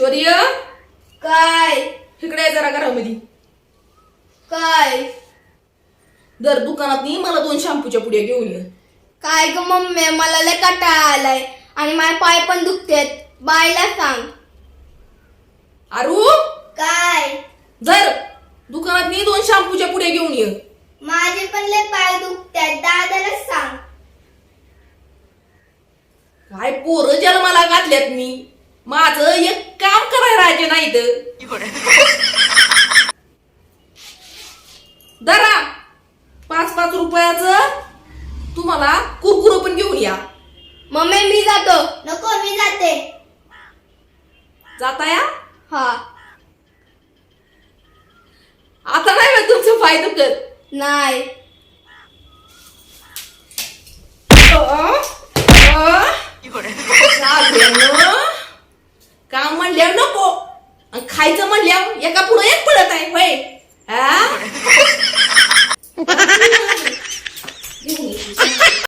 शौर्य काय इकडे ये जरा घरामध्ये. काय दर दुकानात मला 2 शॅम्पूच्या पुड्या घेऊन ये. काय ग मम्मी, मला लय कंटाळा आलाय आणि माझे पाय पण दुखतेत. बायला सांग. आरू काय जर दुकानात 2 शॅम्पूच्या पुड्या घेऊन ये. माझे पण लय पाय दुखतात, दादाला सांग. काय पोरं जन्माला घातल्यात मी. माझं एक काम करायला राहायचे नाही तर दरा 5-5 रुपयाचं तुम्हाला कुरकुर पण घेऊन या. मम्मी मी जातो. नको मी जाते. जाता या हा आता नाही बा तुमचं पाय दुखत. नाही. काम म्हणल्यावर नको आणि खायचं म्हणल्यावर एका पुढे एक पडत आहे.